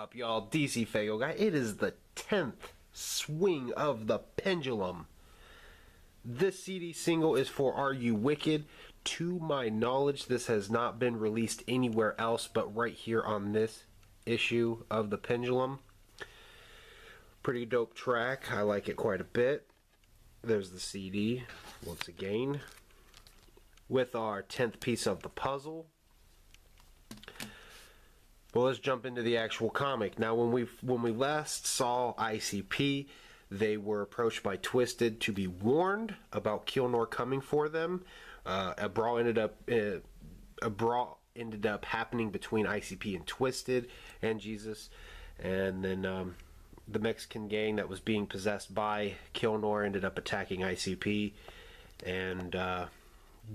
up, y'all? DCFAYGOGUY. It is the 10th swing of the Pendulum. This CD single is for Are You Wicked? To my knowledge, this has not been released anywhere else but right here on this issue of the Pendulum. Pretty dope track. I like it quite a bit. There's the CD once again with our 10th piece of the puzzle. Well, let's jump into the actual comic. Now, when we last saw ICP, they were approached by Twisted to be warned about Kilnor coming for them. A brawl ended up happening between ICP and Twisted and Jesus, and then the Mexican gang that was being possessed by Kilnor ended up attacking ICP, and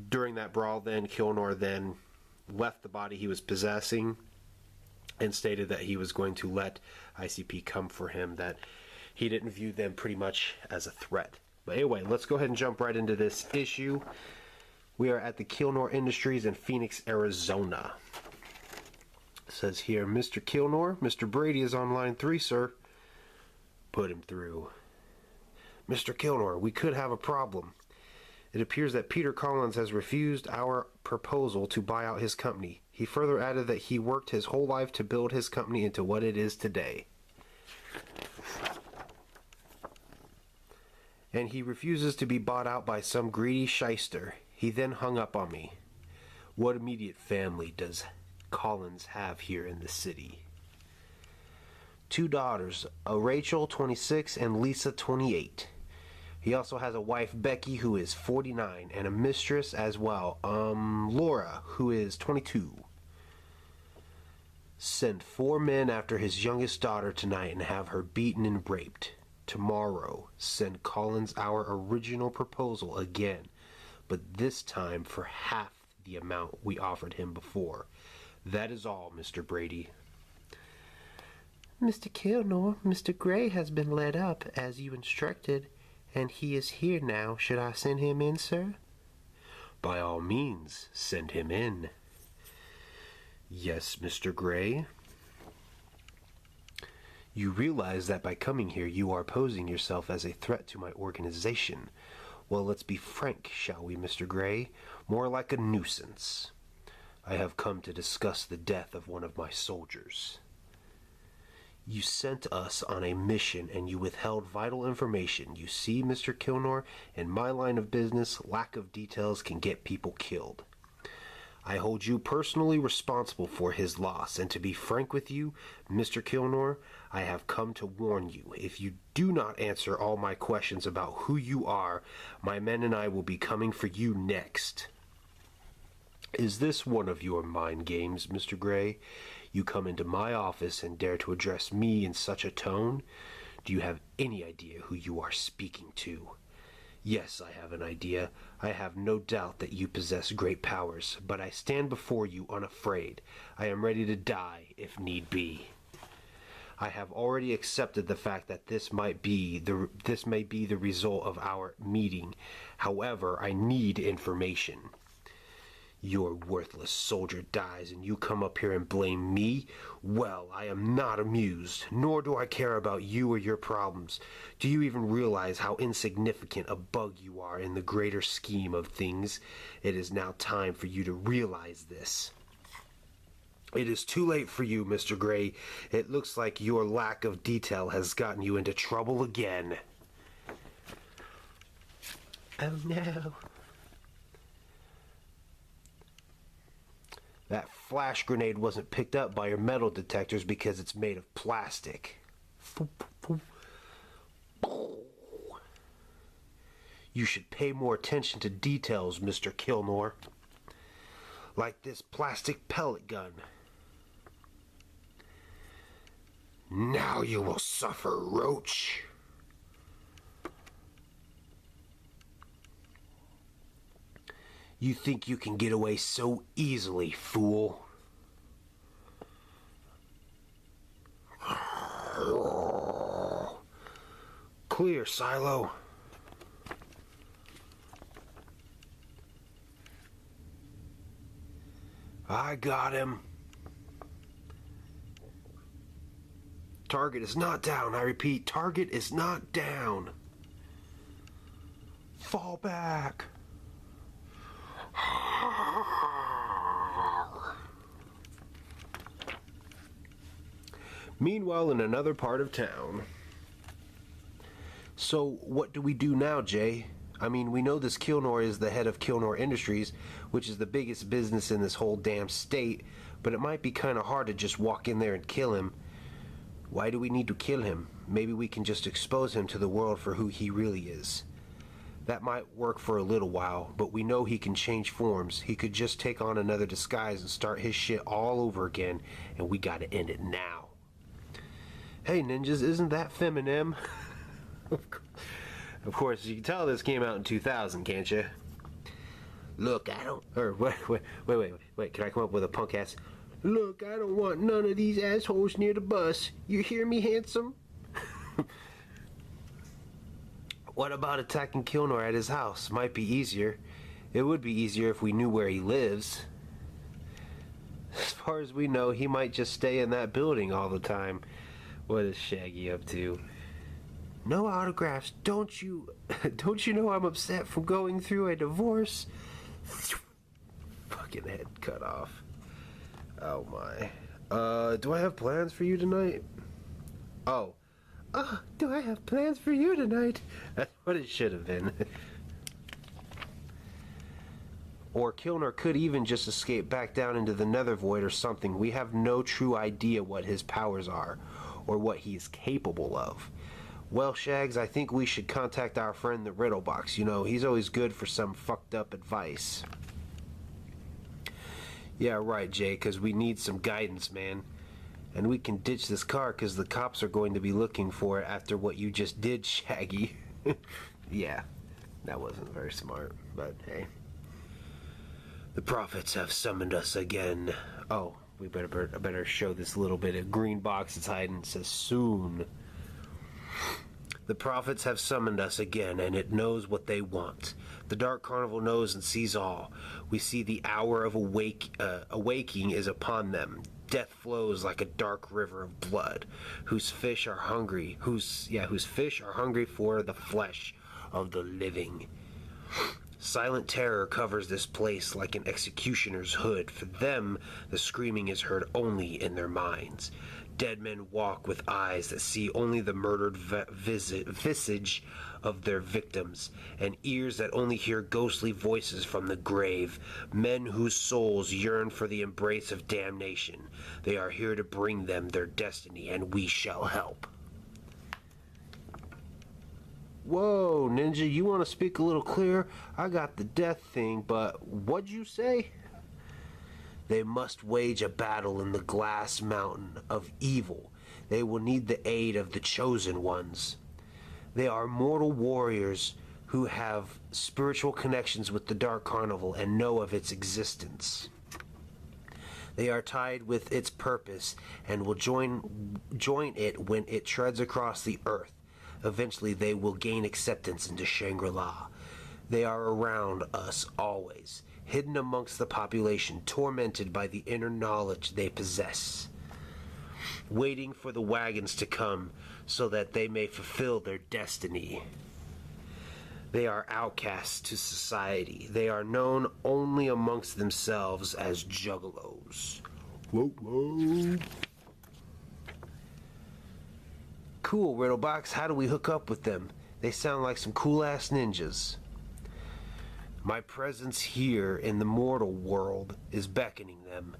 during that brawl, then Kilnor then left the body he was possessing and stated that he was going to let ICP come for him, that he didn't view them pretty much as a threat. But anyway, let's go ahead and jump right into this issue. We are at the Kilnor Industries in Phoenix, Arizona. It says here, Mr. Kilnor, Mr. Brady is on line 3, sir. Put him through. Mr. Kilnor, we could have a problem. It appears that Peter Collins has refused our proposal to buy out his company. He further added that he worked his whole life to build his company into what it is today. And he refuses to be bought out by some greedy shyster. He then hung up on me. What immediate family does Collins have here in the city? 2 daughters, a Rachel, 26, and Lisa, 28. He also has a wife, Becky, who is 49, and a mistress as well, Laura, who is 22. Send 4 men after his youngest daughter tonight and have her beaten and raped. Tomorrow, send Collins our original proposal again, but this time for half the amount we offered him before. That is all, Mr. Brady. Mr. Kilnor, Mr. Gray has been led up, as you instructed, and he is here now. Should I send him in, sir? By all means, send him in. Yes, Mr. Gray. You realize that by coming here you are posing yourself as a threat to my organization. Well, let's be frank, shall we, Mr. Gray? More like a nuisance. I have come to discuss the death of one of my soldiers. You sent us on a mission and you withheld vital information. You see, Mr. Kilnor, in my line of business, lack of details can get people killed. I hold you personally responsible for his loss, and to be frank with you, Mr. Kilnor, I have come to warn you. If you do not answer all my questions about who you are, my men and I will be coming for you next. Is this one of your mind games, Mr. Gray? You come into my office and dare to address me in such a tone? Do you have any idea who you are speaking to? Yes, I have an idea. I have no doubt that you possess great powers, but I stand before you unafraid. I am ready to die, if need be. I have already accepted the fact that this may be the result of our meeting. However, I need information. Your worthless soldier dies and you come up here and blame me? Well, I am not amused, nor do I care about you or your problems. Do you even realize how insignificant a bug you are in the greater scheme of things? It is now time for you to realize this. It is too late for you, Mr. Gray. It looks like your lack of detail has gotten you into trouble again. Oh no. That flash grenade wasn't picked up by your metal detectors because it's made of plastic. You should pay more attention to details, Mr. Kilnor. Like this plastic pellet gun. Now you will suffer, Roach. You think you can get away so easily, fool. Clear, Silo. I got him. Target is not down. I repeat, target is not down. Fall back. Meanwhile, in another part of town. So, what do we do now, Jay? I mean, we know this Kilnor is the head of Kilnor Industries, which is the biggest business in this whole damn state, but it might be kind of hard to just walk in there and kill him. Why do we need to kill him? Maybe we can just expose him to the world for who he really is. That might work for a little while, but we know he can change forms. He could just take on another disguise and start his shit all over again, and we gotta end it now. Hey ninjas, isn't that Feminem? Of course, you can tell this came out in 2000, can't you? Look, I don't... Or, wait, can I come up with a punk ass... Look, I don't want none of these assholes near the bus. You hear me, handsome? What about attacking Kilnor at his house? Might be easier. It would be easier if we knew where he lives. As far as we know, he might just stay in that building all the time. What is Shaggy up to? No autographs. Don't you know I'm upset from going through a divorce? Fucking head cut off. Oh my. Do I have plans for you tonight? Oh. Do I have plans for you tonight? That's what it should have been. Or Kilnor could even just escape back down into the nether void or something. We have no true idea what his powers are, or what he is capable of. Well, Shags, I think we should contact our friend the Riddle Box. You know, he's always good for some fucked up advice. Yeah, right, Jay, because we need some guidance, man. And we can ditch this car because the cops are going to be looking for it after what you just did, Shaggy. Yeah, that wasn't very smart, but hey. The prophets have summoned us again. Oh, I better show this little bit of green box it's hiding. It says soon. The prophets have summoned us again, and it knows what they want. The Dark Carnival knows and sees all. We see the hour of awaking is upon them. Death flows like a dark river of blood, whose fish are hungry for the flesh of the living. Silent terror covers this place like an executioner's hood. For them, the screaming is heard only in their minds. Dead men walk with eyes that see only the murdered visage of their victims, and ears that only hear ghostly voices from the grave. Men whose souls yearn for the embrace of damnation. They are here to bring them their destiny, and we shall help. Whoa, Ninja, you want to speak a little clearer? I got the death thing, but what'd you say? They must wage a battle in the glass mountain of evil. They will need the aid of the chosen ones. They are mortal warriors who have spiritual connections with the Dark Carnival and know of its existence. They are tied with its purpose and will join it when it treads across the earth. Eventually they will gain acceptance into Shangri-La. They are around us always, hidden amongst the population, tormented by the inner knowledge they possess, waiting for the wagons to come so that they may fulfill their destiny. They are outcasts to society. They are known only amongst themselves as juggalos. Whoa, whoa. Cool, Riddlebox. How do we hook up with them? They sound like some cool-ass ninjas. My presence here in the mortal world is beckoning them.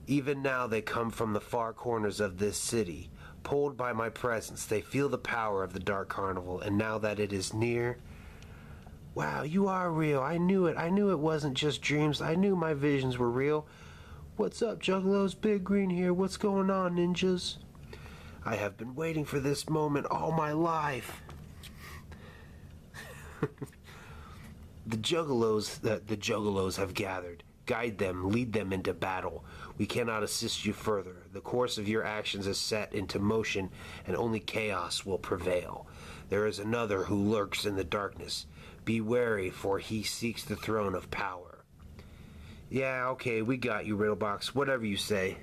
Even now they come from the far corners of this city. Pulled by my presence, they feel the power of the Dark Carnival, and now that it is near... Wow, you are real. I knew it. I knew it wasn't just dreams. I knew my visions were real. What's up, Juggalos? Big Green here. What's going on, ninjas? I have been waiting for this moment all my life. The Juggalos have gathered. Guide them, lead them into battle. We cannot assist you further. The course of your actions is set into motion, and only chaos will prevail. There is another who lurks in the darkness. Be wary, for he seeks the throne of power. Yeah, okay, we got you, Riddlebox. Whatever you say.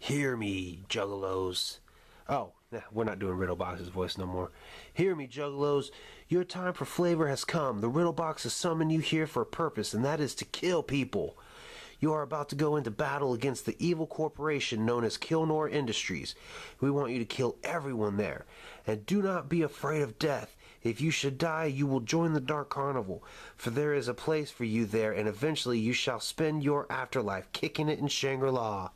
Hear me, juggalos. Oh, we're not doing Riddlebox's voice no more. Hear me, juggalos. Your time for flavor has come. The Riddlebox has summoned you here for a purpose, and that is to kill people. You are about to go into battle against the evil corporation known as Kilnor Industries. We want you to kill everyone there. And do not be afraid of death. If you should die, you will join the Dark Carnival, for there is a place for you there, and eventually you shall spend your afterlife kicking it in Shangri-La.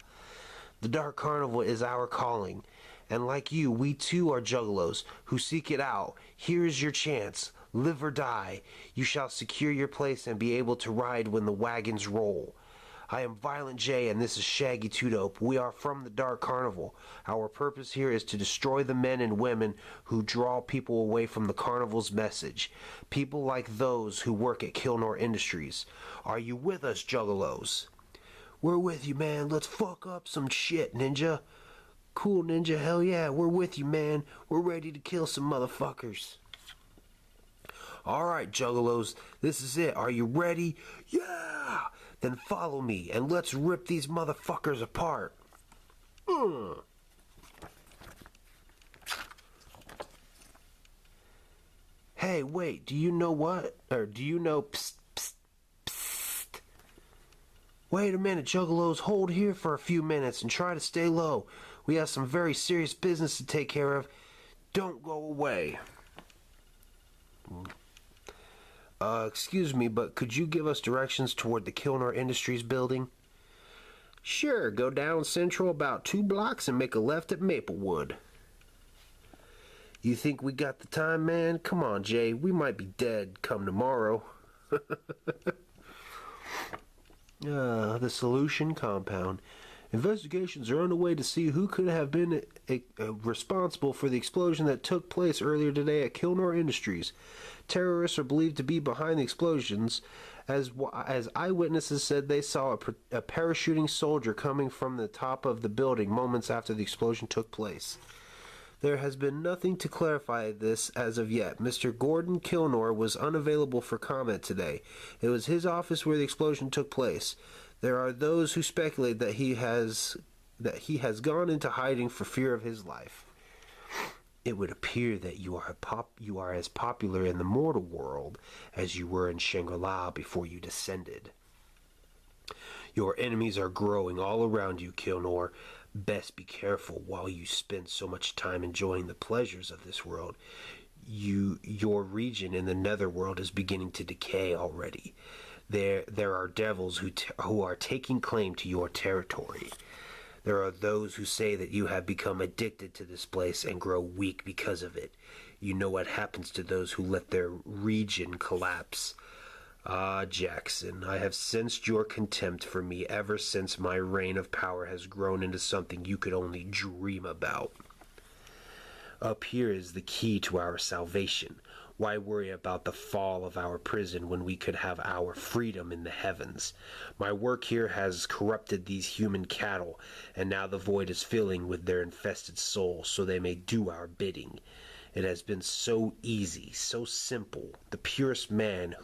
The Dark Carnival is our calling, and like you, we too are juggalos who seek it out. Here is your chance. Live or die. You shall secure your place and be able to ride when the wagons roll. I am Violent J, and this is Shaggy Two Dope. We are from the Dark Carnival. Our purpose here is to destroy the men and women who draw people away from the Carnival's message. People like those who work at Kilnor Industries. Are you with us, juggalos? We're with you, man. Let's fuck up some shit, ninja. Cool, ninja. Hell yeah, we're with you, man. We're ready to kill some motherfuckers. Alright, juggalos. This is it. Are you ready? Yeah! Then follow me, and let's rip these motherfuckers apart. Hey, wait, do you know what? Or do you know... Psst, psst, psst. Wait a minute, juggalos. Hold here for a few minutes and try to stay low. We have some very serious business to take care of. Don't go away. Excuse me, but could you give us directions toward the Kilnor Industries building? Sure, go down Central about 2 blocks and make a left at Maplewood. You think we got the time, man? Come on, Jay, we might be dead come tomorrow. The Solution Compound. Investigations are underway to see who could have been responsible for the explosion that took place earlier today at Kilnor Industries. Terrorists are believed to be behind the explosions, as eyewitnesses said they saw a parachuting soldier coming from the top of the building moments after the explosion took place. There has been nothing to clarify this as of yet. Mr. Gordon Kilnor was unavailable for comment today. It was his office where the explosion took place. There are those who speculate that he has gone into hiding for fear of his life. It would appear that you are as popular in the mortal world as you were in Shangri-La before you descended. Your enemies are growing all around you, Kilnor. Best be careful while you spend so much time enjoying the pleasures of this world. Your region in the netherworld is beginning to decay already. There are devils who are taking claim to your territory. There are those who say that you have become addicted to this place and grow weak because of it. You know what happens to those who let their region collapse. Ah, Jackson, I have sensed your contempt for me ever since my reign of power has grown into something you could only dream about. Up here is the key to our salvation. Why worry about the fall of our prison when we could have our freedom in the heavens? My work here has corrupted these human cattle, and now the void is filling with their infested souls so they may do our bidding. It has been so easy, so simple. The purest man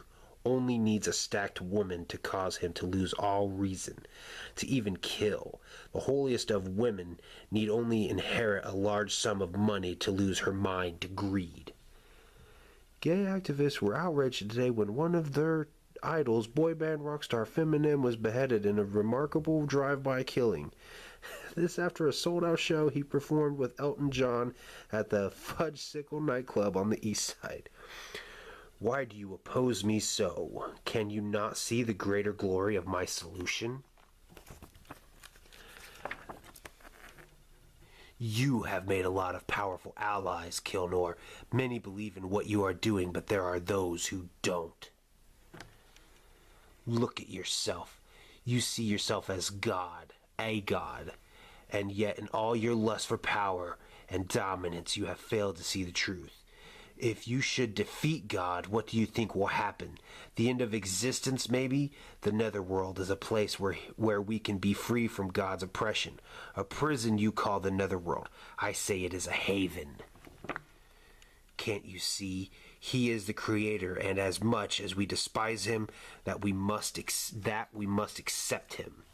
only needs a stacked woman to cause him to lose all reason, to even kill. The holiest of women need only inherit a large sum of money to lose her mind to greed. Gay activists were outraged today when one of their idols, boy band rock star Feminem, was beheaded in a remarkable drive-by killing. This after a sold-out show he performed with Elton John at the Fudgesicle nightclub on the east side. Why do you oppose me so? Can you not see the greater glory of my solution? You have made a lot of powerful allies, Kilnor. Many believe in what you are doing, but there are those who don't. Look at yourself. You see yourself as God, a god, and yet in all your lust for power and dominance you have failed to see the truth. If you should defeat God, what do you think will happen? The end of existence, maybe? The netherworld is a place where we can be free from God's oppression. A prison you call the netherworld. I say it is a haven. Can't you see? He is the creator, and as much as we despise him, we must accept him.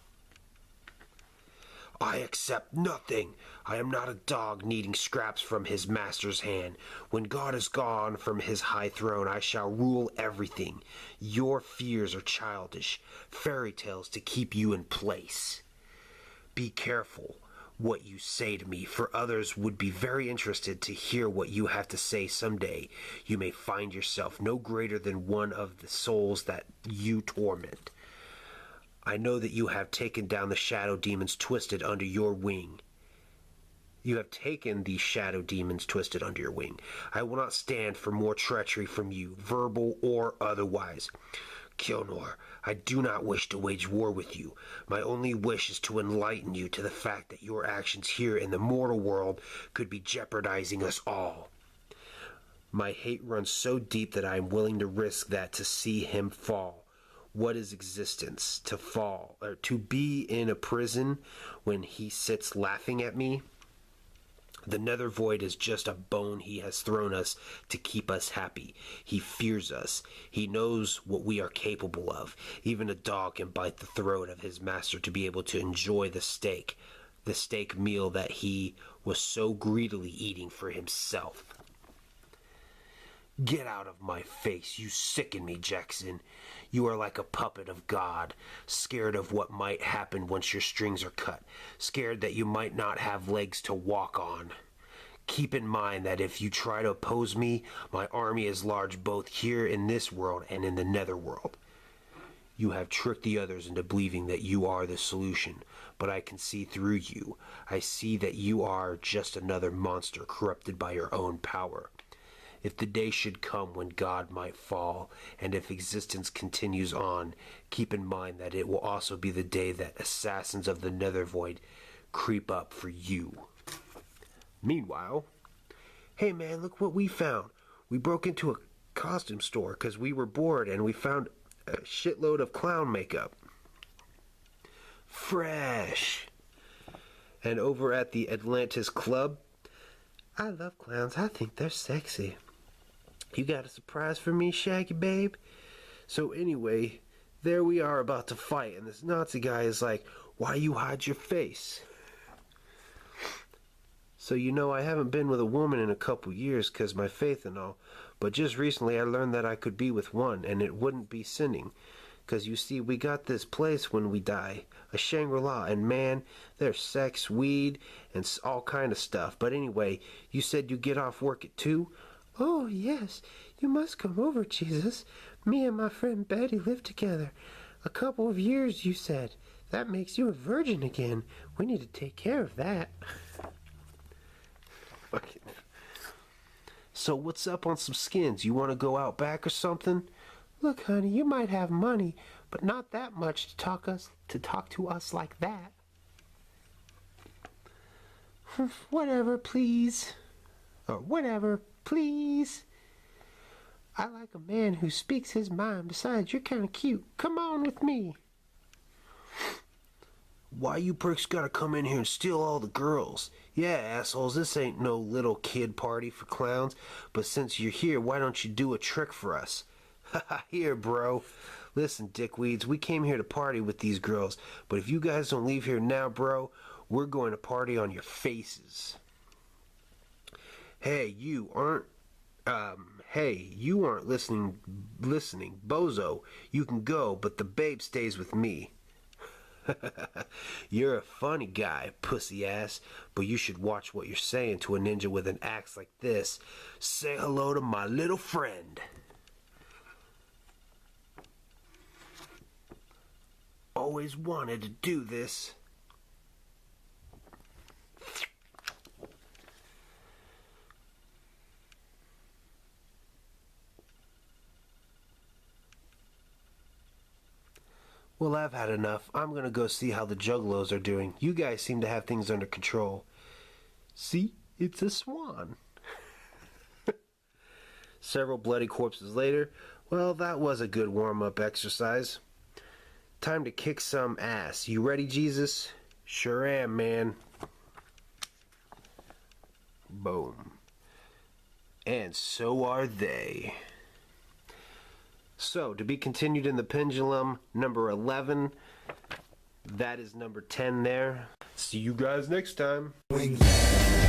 I accept nothing. I am not a dog needing scraps from his master's hand. When God is gone from his high throne, I shall rule everything. Your fears are childish, fairy tales to keep you in place. Be careful what you say to me, for others would be very interested to hear what you have to say someday. You may find yourself no greater than one of the souls that you torment. I know that you have taken down the shadow demons twisted under your wing. You have taken these shadow demons twisted under your wing. I will not stand for more treachery from you, verbal or otherwise. Kilnor, I do not wish to wage war with you. My only wish is to enlighten you to the fact that your actions here in the mortal world could be jeopardizing us all. My hate runs so deep that I am willing to risk that to see him fall. What is existence? To fall, or to be in a prison when he sits laughing at me? The nether void is just a bone he has thrown us to keep us happy. He fears us. He knows what we are capable of. Even a dog can bite the throat of his master to be able to enjoy the steak meal that he was so greedily eating for himself. Get out of my face, you sicken me, Jackson. You are like a puppet of God, scared of what might happen once your strings are cut, scared that you might not have legs to walk on. Keep in mind that if you try to oppose me, my army is large both here in this world and in the netherworld. You have tricked the others into believing that you are the solution, but I can see through you. I see that you are just another monster corrupted by your own power. If the day should come when God might fall, and if existence continues on, keep in mind that it will also be the day that assassins of the nether void creep up for you. Meanwhile, hey man, look what we found. We broke into a costume store because we were bored and we found a shitload of clown makeup. Fresh. And over at the Atlantis Club, I love clowns. I think they're sexy. You got a surprise for me, Shaggy babe? So anyway, there we are about to fight, and this Nazi guy is like, why you hide your face? So you know, I haven't been with a woman in a couple years because my faith and all, but just recently I learned that I could be with one, and it wouldn't be sinning. Because you see, we got this place when we die, a Shangri-La, and man, there's sex, weed, and all kind of stuff. But anyway, you said you get off work at 2? Oh, yes, you must come over, Jesus. Me and my friend Betty live together. A couple of years, you said. That makes you a virgin again. We need to take care of that. So what's up on some skins? You want to go out back or something? Look, honey, you might have money, but not that much to talk to us like that. Whatever, please. Or whatever, please. I like a man who speaks his mind. Besides, you're kind of cute. Come on with me. Why you pricks gotta come in here and steal all the girls? Yeah, assholes, this ain't no little kid party for clowns. But since you're here, why don't you do a trick for us? Haha, here, bro. Listen, dickweeds, we came here to party with these girls. But if you guys don't leave here now, bro, we're going to party on your faces. Hey, you aren't listening, bozo. You can go, but the babe stays with me. You're a funny guy, pussy ass, but you should watch what you're saying to a ninja with an axe like this. Say hello to my little friend. Always wanted to do this. Well, I've had enough. I'm gonna go see how the juggalos are doing. You guys seem to have things under control. See? It's a swan. Several bloody corpses later. Well, that was a good warm-up exercise. Time to kick some ass. You ready, Jesus? Sure am, man. Boom. And so are they. So, to be continued in the Pendulum, number 11. That is number 10 there. See you guys next time. Wingman.